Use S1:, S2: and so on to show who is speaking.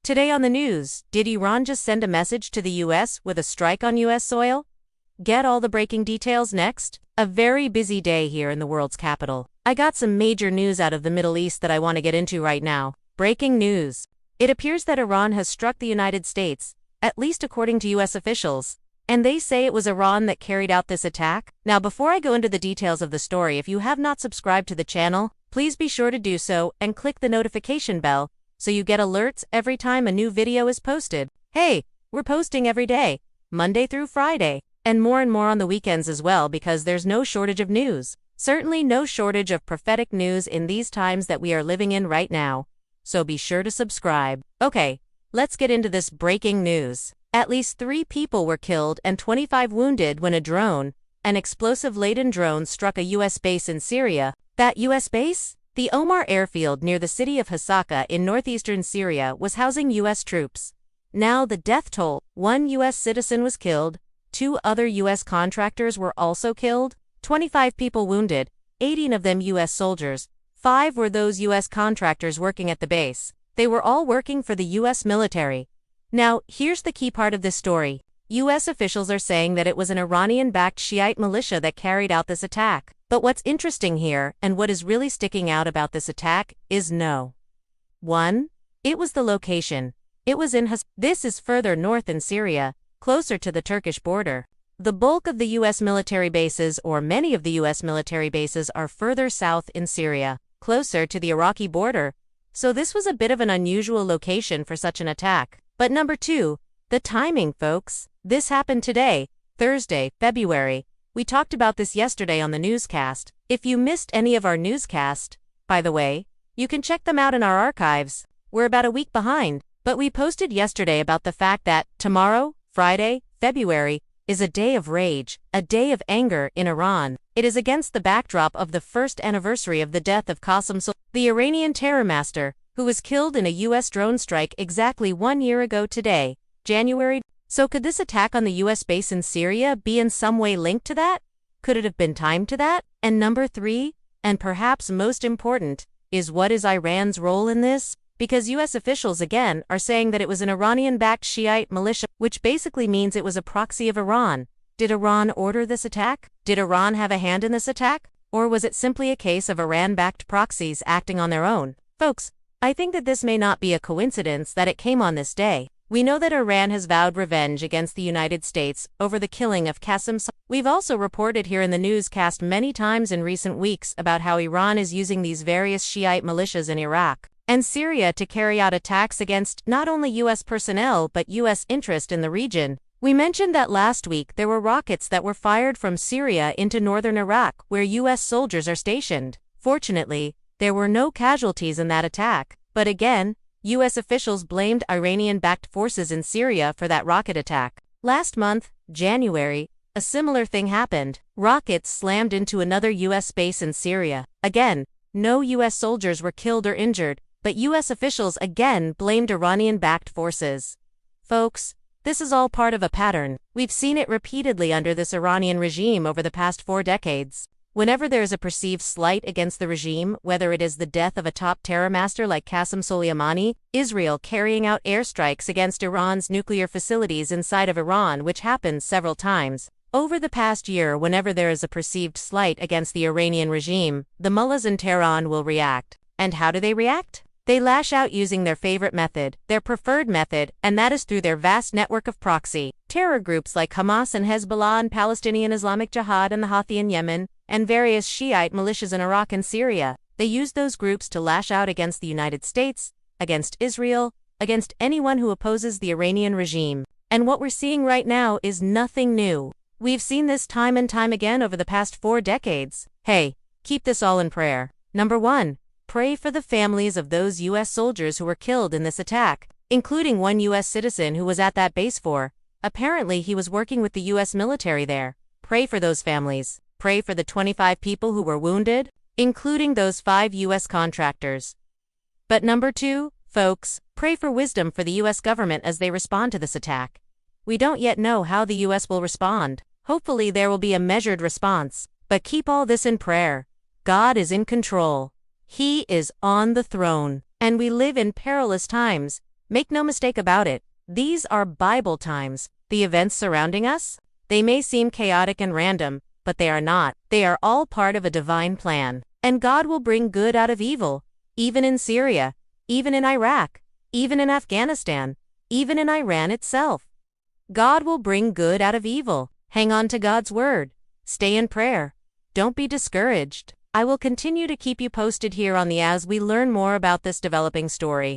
S1: Today on the news, did Iran just send a message to the US with a strike on US soil? Get all the breaking details next. A very busy day here in the world's capital. I got some major news out of the Middle East that I want to get into right now. Breaking news. It appears that Iran has struck the United States, at least according to US officials. And they say it was Iran that carried out this attack. Now, before I go into the details of the story, if you have not subscribed to the channel, please be sure to do so and click the notification bell so you get alerts every time a new video is posted. Hey, we're posting every day, Monday through Friday, and more on the weekends as well because there's no shortage of news. Certainly no shortage of prophetic news in these times that we are living in right now. So be sure to subscribe. Okay, let's get into this breaking news. At least 3 people were killed and 25 wounded when an explosive-laden drone struck a U.S. base in Syria. That U.S. base? The Omar airfield near the city of Hasaka in northeastern Syria was housing U.S. troops. Now the death toll: 1 U.S. citizen was killed, 2 other U.S. contractors were also killed, 25 people wounded, 18 of them U.S. soldiers, 5 were those U.S. contractors working at the base. They were all working for the U.S. military. Now, here's the key part of this story. U.S. officials are saying that it was an Iranian-backed Shiite militia that carried out this attack. But what's interesting here, and what is really sticking out about this attack, is no. 1. It was the location. It was in This is further north in Syria, closer to the Turkish border. The bulk of the U.S. military bases, or many of the U.S. military bases, are further south in Syria, closer to the Iraqi border. So this was a bit of an unusual location for such an attack. But number 2, the timing, folks. This happened today, Thursday, February. We talked about this yesterday on the newscast. If you missed any of our newscast, by the way, you can check them out in our archives. We're about a week behind, but we posted yesterday about the fact that tomorrow, Friday, February, is a day of rage, a day of anger in Iran. It is against the backdrop of the first anniversary of the death of Qasem Soleimani, the Iranian terror master, who was killed in a U.S. drone strike exactly 1 year ago today, January. So could this attack on the U.S. base in Syria be in some way linked to that? Could it have been timed to that? And number 3, and perhaps most important, is what is Iran's role in this? Because U.S. officials again are saying that it was an Iranian-backed Shiite militia, which basically means it was a proxy of Iran. Did Iran order this attack? Did Iran have a hand in this attack? Or was it simply a case of Iran-backed proxies acting on their own? Folks, I think that this may not be a coincidence that it came on this day. We know that Iran has vowed revenge against the United States over the killing of Qasem Soleimani. We've also reported here in the newscast many times in recent weeks about how Iran is using these various Shiite militias in Iraq and Syria to carry out attacks against not only U.S. personnel but U.S. interest in the region. We mentioned that last week there were rockets that were fired from Syria into northern Iraq where U.S. soldiers are stationed. Fortunately, there were no casualties in that attack, but again, U.S. officials blamed Iranian-backed forces in Syria for that rocket attack. Last month, January, a similar thing happened. Rockets slammed into another U.S. base in Syria. Again, no U.S. soldiers were killed or injured, but U.S. officials again blamed Iranian-backed forces. Folks, this is all part of a pattern. We've seen it repeatedly under this Iranian regime over the past 4 decades. Whenever there is a perceived slight against the regime, whether it is the death of a top terror master like Qasem Soleimani, Israel carrying out airstrikes against Iran's nuclear facilities inside of Iran, which happens several times. Over the past year, whenever there is a perceived slight against the Iranian regime, the mullahs in Tehran will react. And how do they react? They lash out using their favorite method, their preferred method, and that is through their vast network of proxy terror groups like Hamas and Hezbollah and Palestinian Islamic Jihad and the Houthi in Yemen, and various Shiite militias in Iraq and Syria. They use those groups to lash out against the United States, against Israel, against anyone who opposes the Iranian regime. And what we're seeing right now is nothing new. We've seen this time and time again over the past 4 decades. Hey, keep this all in prayer. Number 1. Pray for the families of those U.S. soldiers who were killed in this attack, including 1 U.S. citizen who was at that base for. Apparently he was working with the U.S. military there. Pray for those families. Pray for the 25 people who were wounded, including those 5 U.S. contractors. But number 2, folks, pray for wisdom for the U.S. government as they respond to this attack. We don't yet know how the U.S. will respond. Hopefully there will be a measured response, but keep all this in prayer. God is in control. He is on the throne, and we live in perilous times, Make no mistake about it, these are Bible times. The events surrounding us? They may seem chaotic and random, but they are not. They are all part of a divine plan. And God will bring good out of evil, even in Syria, even in Iraq, even in Afghanistan, even in Iran itself. God will bring good out of evil. Hang on to God's word. Stay in prayer. Don't be discouraged. I will continue to keep you posted here on the as we learn more about this developing story.